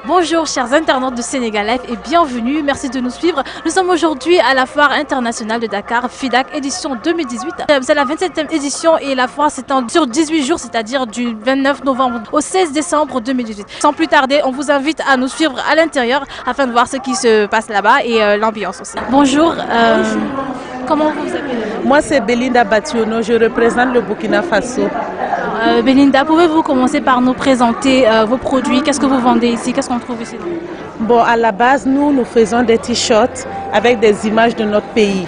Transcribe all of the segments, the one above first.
Bonjour chers internautes de Sénégal Live et bienvenue, merci de nous suivre. Nous sommes aujourd'hui à la foire internationale de Dakar, FIDAK édition 2018. C'est la 27e édition et la foire s'étend sur 18 jours, c'est-à-dire du 29 novembre au 16 décembre 2018. Sans plus tarder, on vous invite à nous suivre à l'intérieur afin de voir ce qui se passe là-bas et l'ambiance aussi. Bonjour, comment vous vous appelez? Moi, c'est Belinda Bationo, je représente le Burkina Faso. Belinda, pouvez-vous commencer par nous présenter vos produits? Qu'est-ce que vous vendez ici? Qu'est-ce qu'on trouve ici? Bon, à la base, nous faisons des t-shirts avec des images de notre pays.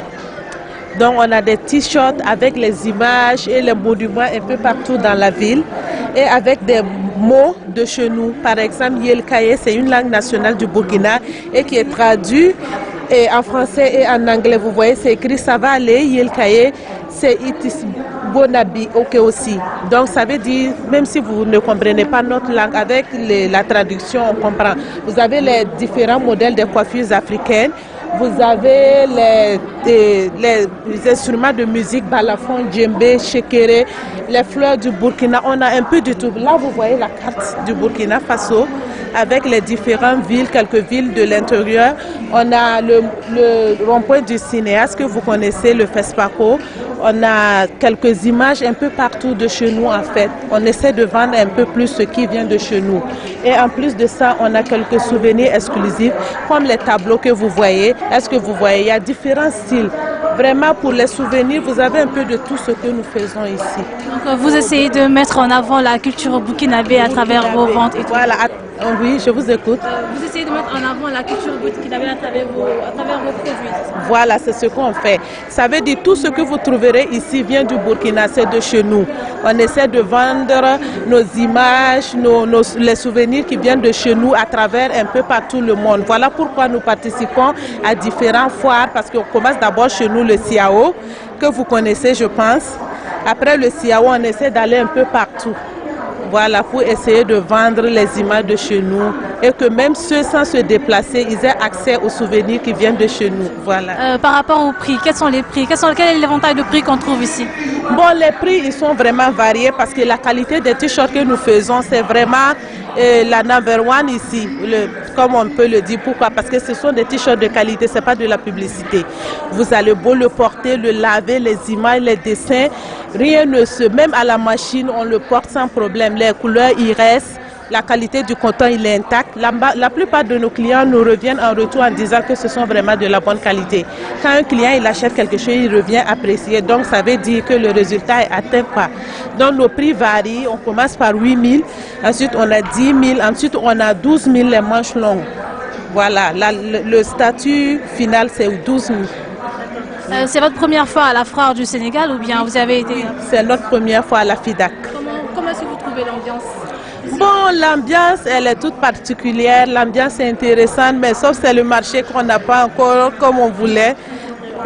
Donc, on a des t-shirts avec les images et les monuments un peu partout dans la ville et avec des mots de chez nous. Par exemple, Yelkaye, c'est une langue nationale du Burkina et qui est traduit en français et en anglais. Vous voyez, c'est écrit ça va aller, Yelkaye, c'est Itis Bonabi, ok aussi. Donc ça veut dire, même si vous ne comprenez pas notre langue, avec la traduction, on comprend. Vous avez les différents modèles de coiffures africaines. Vous avez les instruments de musique, balafon, djembé, shekere, les fleurs du Burkina. On a un peu de tout. Là, vous voyez la carte du Burkina Faso avec les différentes villes, quelques villes de l'intérieur. On a le rond-point du cinéaste que vous connaissez, le FESPACO. On a quelques images un peu partout de chez nous en fait. On essaie de vendre un peu plus ce qui vient de chez nous. Et en plus de ça, on a quelques souvenirs exclusifs comme les tableaux que vous voyez. Est-ce que vous voyez? Il y a différents styles. Vraiment, pour les souvenirs, vous avez un peu de tout ce que nous faisons ici. Donc, vous essayez de mettre en avant la culture burkinabé à travers vos ventes et tout. Voilà, oui, je vous écoute. Vous essayez de mettre en avant la culture burkinabé à travers vos produits. Voilà, c'est ce qu'on fait. Ça veut dire tout ce que vous trouverez ici vient du Burkina, c'est de chez nous. On essaie de vendre nos images, les souvenirs qui viennent de chez nous à travers un peu partout le monde. Voilà pourquoi nous participons à différents foires, parce qu'on commence d'abord chez nous le CIAO, que vous connaissez je pense. Après le CIAO, on essaie d'aller un peu partout. Voilà, pour essayer de vendre les images de chez nous et que même ceux sans se déplacer, ils aient accès aux souvenirs qui viennent de chez nous. Voilà. Par rapport aux prix, quels sont les prix? Quel est l'éventail de prix qu'on trouve ici? Bon, les prix, ils sont vraiment variés parce que la qualité des t-shirts que nous faisons, c'est vraiment la number one ici, comme on peut le dire. Pourquoi? Parce que ce sont des t-shirts de qualité, ce n'est pas de la publicité. Vous allez beau le porter, le laver, les images, les dessins, rien ne se... Même à la machine, on le porte sans problème. Les couleurs, ils restent. La qualité du coton, il est intact. La plupart de nos clients nous reviennent en retour en disant que ce sont vraiment de la bonne qualité. Quand un client il achète quelque chose, il revient apprécier. Donc, ça veut dire que le résultat est atteint pas. Donc, nos prix varient. On commence par 8 000. Ensuite, on a 10 000. Ensuite, on a 12 000 les manches longues. Voilà. Le statut final, c'est 12 000. C'est votre première fois à la foire du Sénégal ou bien vous avez été... C'est notre première fois à la FIDAK. Comment est-ce que vous trouvez l'ambiance? Bon, l'ambiance, elle est toute particulière. L'ambiance est intéressante, mais sauf c'est le marché qu'on n'a pas encore comme on voulait.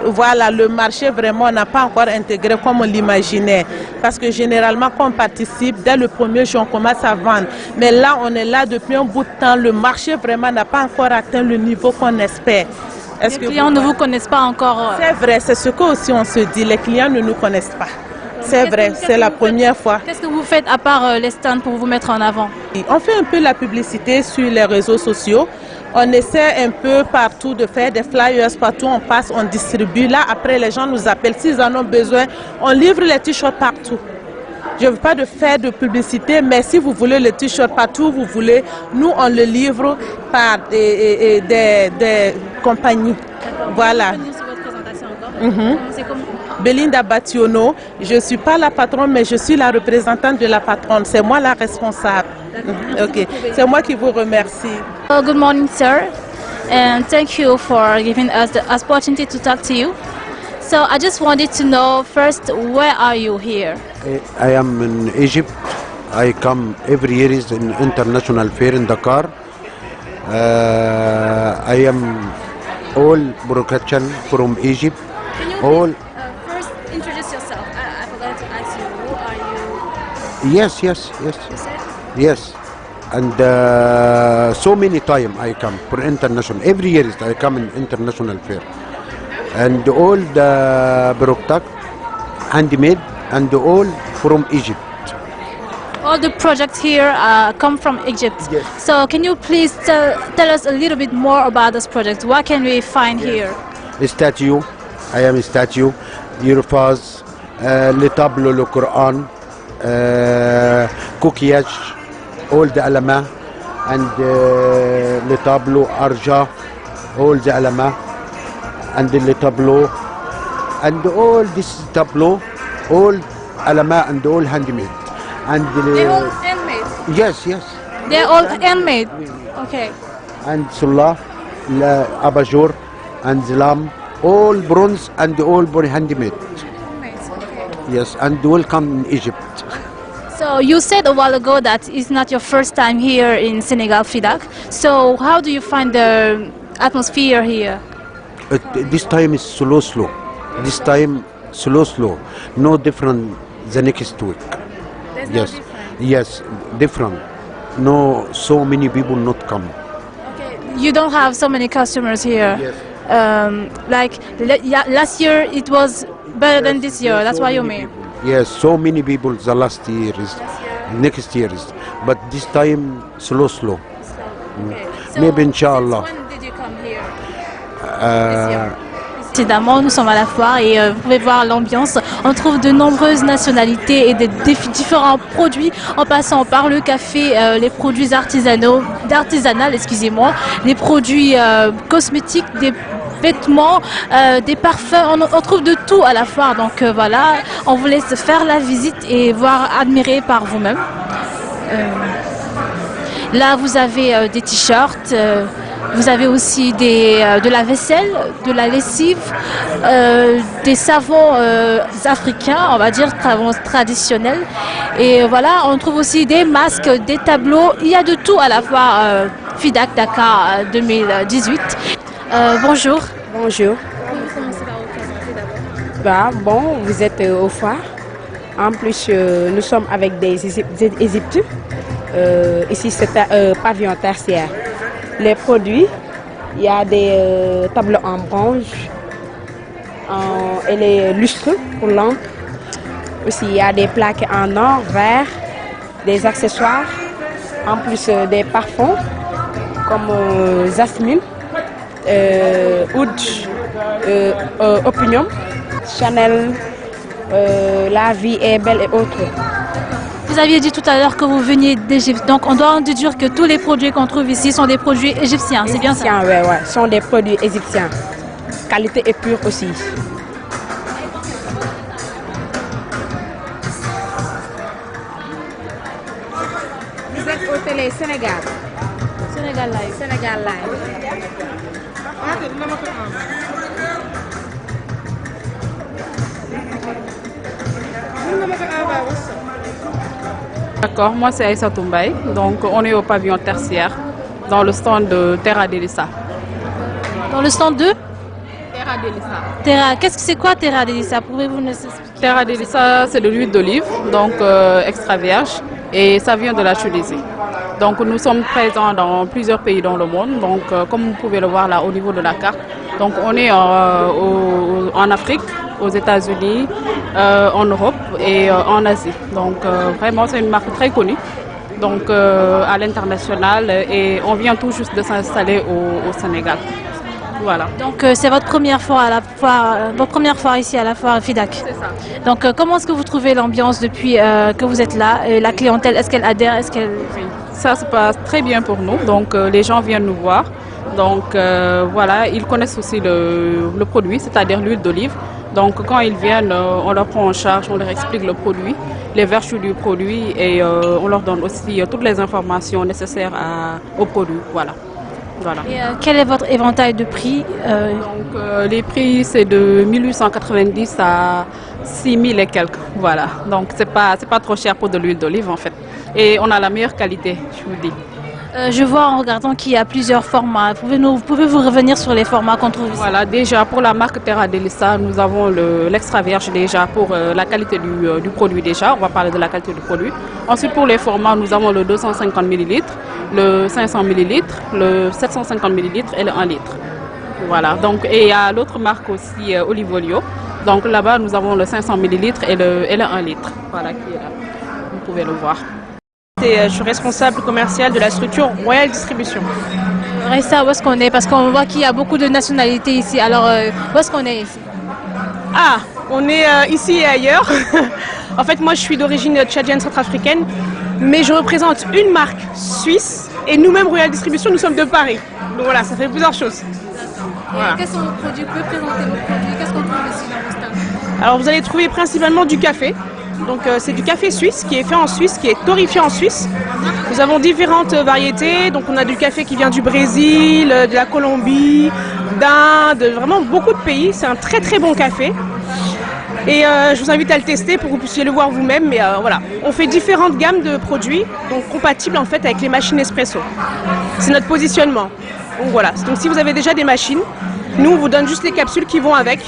Voilà, le marché vraiment, on n'a pas encore intégré comme on l'imaginait. Parce que généralement, quand on participe, dès le premier jour, on commence à vendre. Mais là, on est là depuis un bout de temps. Le marché vraiment n'a pas encore atteint le niveau qu'on espère. Les clients ne vous connaissent pas encore? C'est vrai, c'est ce qu'aussi on se dit. Les clients ne nous connaissent pas. C'est vrai, c'est la première fois. Qu'est-ce que vous faites à part les stands pour vous mettre en avant? On fait un peu la publicité sur les réseaux sociaux. On essaie un peu partout de faire des flyers, partout on passe, on distribue. Là, après, les gens nous appellent. S'ils en ont besoin, on livre les t-shirts partout. Je ne veux pas faire de publicité, mais si vous voulez le t-shirt partout, vous voulez, nous, on le livre par des compagnies. Voilà. C'est comment? Belinda Bationo, je ne suis pas la patronne, mais je suis la représentante de la patronne. C'est moi la responsable. Okay. C'est moi qui vous remercie. Good morning, sir, and thank you for giving us the opportunity to talk to you. So I just wanted to know first, where are you here? I am in Egypt. I come every year is an international fair in Dakar. I am all Burkachan from Egypt. Can you All first introduce yourself? I forgot to ask you, who are you? yes. You said? Yes. And so many time I come for international. Every year I come in international fair. And all the product handmade and all from Egypt. All all the projects here come from Egypt. Yes. So can you please tell us a little bit more about this project? What can we find here? A statue. I am a statue. Yurfaz, le tableau, le Quran, coquillage, all the alama, and le tableau, arja, all the alama, and the tableau, and all this tableau, all alama and all handmade. And They're all handmade. yes, yes. They're all handmade. Okay. And Sulla, Abajur, and Zilam, all bronze and all handmade. Yes, and welcome in Egypt. So you said a while ago that it's not your first time here in Senegal, Fidak. So how do you find the atmosphere here? This time is slow, slow. This time slow, slow. No different the next week. There's Yes, yes, different. No, so many people not come. Okay. You don't have so many customers here. Yes. Last year it was better than this year. That's what you mean. Yes, so many people the last year is, next year is, but this time slow, slow. Maybe inshallah. When did you come here? Uh, Précédemment, nous sommes à la foire et vous pouvez voir l'ambiance. On trouve de nombreuses nationalités et des différents produits, en passant par le café, les produits d'artisanal, excusez-moi, les produits cosmétiques, des vêtements, des parfums. On trouve de tout à la foire. Donc voilà, on vous laisse faire la visite et voir, admirer par vous-même. Là, vous avez des t-shirts. Vous avez aussi de la vaisselle, de la lessive, des savons africains, on va dire savons traditionnels. Et voilà, on trouve aussi des masques, des tableaux. Il y a de tout à la fois Fidak Dakar 2018. Bonjour. Bonjour. Bah, bon, vous êtes au foire. En plus, nous sommes avec des Égyptiens. Ici, c'est un pavillon tertiaire. Les produits, il y a des tableaux en bronze et les lustres pour lampes. Aussi, il y a des plaques en or, verre, des accessoires, en plus des parfums comme jasmine, oud, opinion, Chanel, La Vie est belle et autres. Vous aviez dit tout à l'heure que vous veniez d'Égypte, donc on doit en déduire que tous les produits qu'on trouve ici sont des produits égyptiens, c'est bien ça? Oui, ouais, sont des produits égyptiens. Qualité et pure aussi. Vous êtes au télé Sénégal. Sénégal Live. Sénégal Live. D'accord, moi c'est Aïssa Toumbaye, donc on est au pavillon tertiaire dans le stand de Terra Delissa. Dans le stand 2 Terra Delissa. Terra, c'est quoi Terra Delissa? Pouvez-vous nous expliquer? Terra Delissa, c'est de l'huile d'olive, donc extra vierge, et ça vient de la Tunisie. Donc nous sommes présents dans plusieurs pays dans le monde, donc comme vous pouvez le voir là au niveau de la carte. Donc on est en Afrique, aux États-Unis, en Europe et en Asie. Donc vraiment c'est une marque très connue, donc à l'international, et on vient tout juste de s'installer au Sénégal. Voilà. Donc c'est votre première fois à la foire, votre première fois ici à la foire Fidak. C'est ça. Donc comment est-ce que vous trouvez l'ambiance depuis que vous êtes là? La clientèle, est-ce qu'elle adhère? Est-ce qu'elle... Oui. Ça se passe très bien pour nous, donc les gens viennent nous voir. Donc voilà, ils connaissent aussi le produit, c'est-à-dire l'huile d'olive. Donc quand ils viennent, on leur prend en charge, on leur explique le produit, les vertus du produit, et on leur donne aussi toutes les informations nécessaires au produit. Voilà. Voilà. Et quel est votre éventail de prix? Donc les prix c'est de 1890 à 6000 et quelques. Voilà. Donc c'est pas trop cher pour de l'huile d'olive en fait. Et on a la meilleure qualité, je vous dis. Je vois en regardant qu'il y a plusieurs formats. Pouvez-vous revenir sur les formats qu'on trouve ici? Voilà, déjà pour la marque Terra Delissa, nous avons l'extra vierge déjà pour la qualité du produit déjà. On va parler de la qualité du produit. Ensuite pour les formats, nous avons le 250 ml, le 500 ml, le 750 ml et le 1 litre. Voilà, donc et il y a l'autre marque aussi, Olivolio. Donc là-bas, nous avons le 500 ml et le 1 litre. Voilà qui est là. Vous pouvez le voir. et je suis responsable commercial de la structure Royal Distribution. Resta, où est-ce qu'on est? Parce qu'on voit qu'il y a beaucoup de nationalités ici. Alors, où est-ce qu'on est ici? Ah, on est ici et ailleurs. En fait, moi, je suis d'origine tchadienne centrafricaine, mais je représente une marque suisse et nous-mêmes, Royal Distribution, nous sommes de Paris. Donc voilà, ça fait plusieurs choses. Voilà. Quels sont vos produits? Vous pouvez présenter vos produits? Qu'est-ce qu'on trouve ici dans vos stands? Alors, vous allez trouver principalement du café. Donc, c'est du café suisse qui est fait en Suisse, qui est torréfié en Suisse. Nous avons différentes variétés. Donc, on a du café qui vient du Brésil, de la Colombie, d'Inde, vraiment beaucoup de pays. C'est un très très bon café. Et je vous invite à le tester pour que vous puissiez le voir vous-même. Mais voilà, on fait différentes gammes de produits, donc compatibles en fait avec les machines espresso. C'est notre positionnement. Donc voilà. Donc si vous avez déjà des machines, nous on vous donne juste les capsules qui vont avec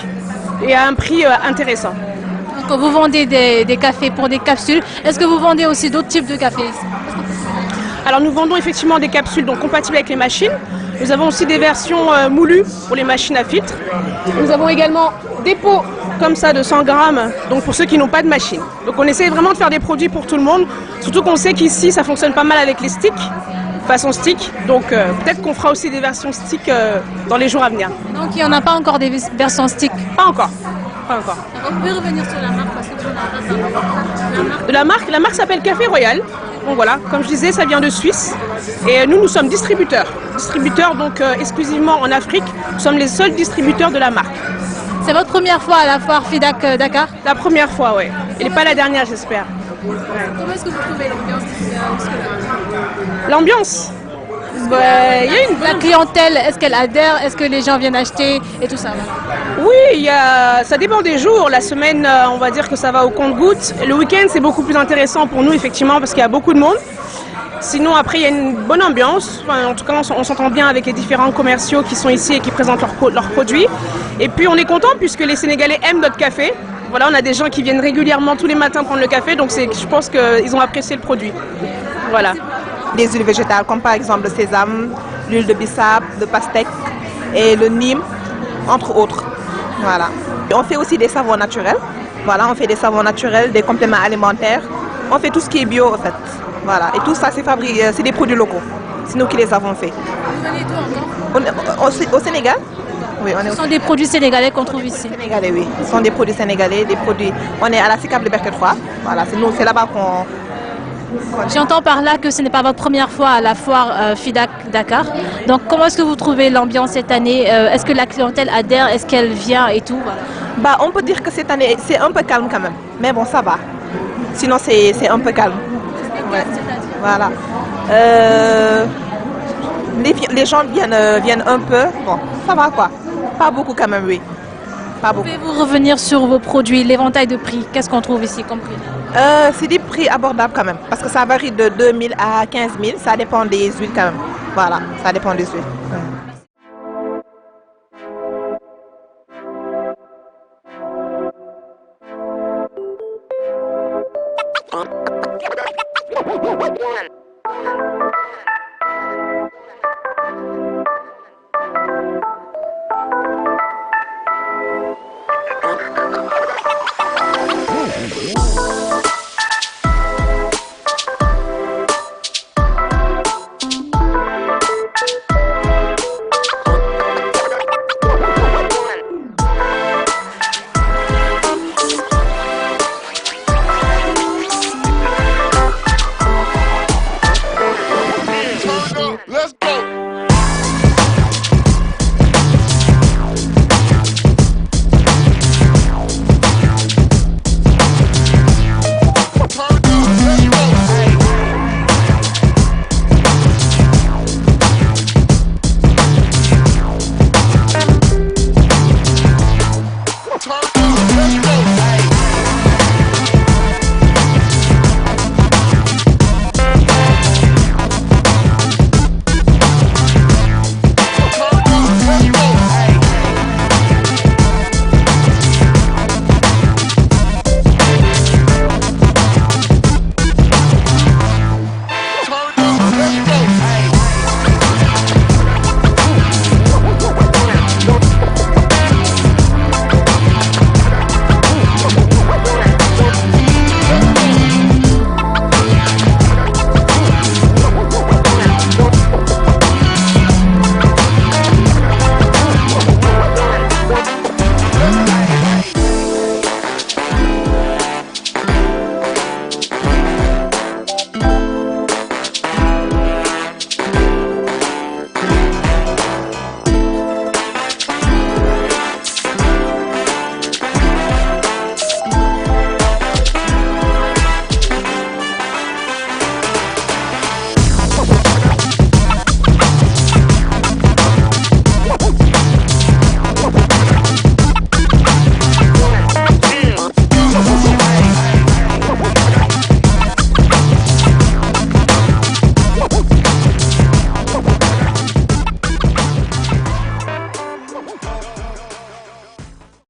et à un prix intéressant. Donc, vous vendez des cafés pour des capsules. Est-ce que vous vendez aussi d'autres types de cafés ici? Alors nous vendons effectivement des capsules donc compatibles avec les machines. Nous avons aussi des versions moulues pour les machines à filtre. Nous avons également des pots comme ça de 100 grammes, donc pour ceux qui n'ont pas de machine. Donc on essaie vraiment de faire des produits pour tout le monde, surtout qu'on sait qu'ici ça fonctionne pas mal avec les sticks, façon stick, donc peut-être qu'on fera aussi des versions stick dans les jours à venir. Donc il n'y en a pas encore des versions stick? Pas encore. Pas encore. Vous pouvez revenir sur la marque parce que La marque s'appelle Café Royal. Donc voilà, comme je disais, ça vient de Suisse. Et nous sommes distributeurs. Distributeurs donc exclusivement en Afrique. Nous sommes les seuls distributeurs de la marque. C'est votre première fois à la foire FIDAK Dakar? La première fois, oui. Et pas la dernière, j'espère. Comment est-ce que vous trouvez l'ambiance? L'ambiance, il y a une La clientèle, est-ce qu'elle adhère? Est-ce que les gens viennent acheter et tout ça? Oui, ça dépend des jours. La semaine, on va dire que ça va au compte-gouttes. Le week-end, c'est beaucoup plus intéressant pour nous, effectivement, parce qu'il y a beaucoup de monde. Sinon, après, il y a une bonne ambiance. Enfin, en tout cas, on s'entend bien avec les différents commerciaux qui sont ici et qui présentent leurs produits. Et puis, on est content puisque les Sénégalais aiment notre café. Voilà, on a des gens qui viennent régulièrement tous les matins prendre le café. Donc, je pense qu'ils ont apprécié le produit. Voilà. Des huiles végétales comme par exemple le sésame, l'huile de bissap, le pastèque et le nîmes, entre autres. Voilà. Et on fait aussi des savons naturels. Voilà, on fait des savons naturels, des compléments alimentaires. On fait tout ce qui est bio en fait. Voilà. Et tout ça c'est fabriqué, c'est des produits locaux. C'est nous qui les avons fait. Vous venez d'où encore? Au Sénégal. Oui, Ce sont des produits sénégalais qu'on trouve ici. Sénégalais, oui. Ce sont des produits sénégalais, des produits. On est à la SICAP de Berkeley-3. Voilà, c'est là-bas qu'on. J'entends par là que ce n'est pas votre première fois à la foire FIDAK Dakar. Donc comment est-ce que vous trouvez l'ambiance cette année? Est-ce que la clientèle adhère? Est-ce qu'elle vient et tout? Voilà. On peut dire que cette année, c'est un peu calme quand même. Mais bon, ça va. Sinon, c'est un peu calme. Ouais. Voilà. Les gens viennent un peu. Bon, ça va quoi. Pas beaucoup quand même, oui. Pas beaucoup. Pouvez-vous revenir sur vos produits, l'éventail de prix? Qu'est-ce qu'on trouve ici comme prix? C'est des prix abordables quand même, parce que ça varie de 2 000 à 15 000, ça dépend des huiles quand même. Voilà, ça dépend des huiles. One.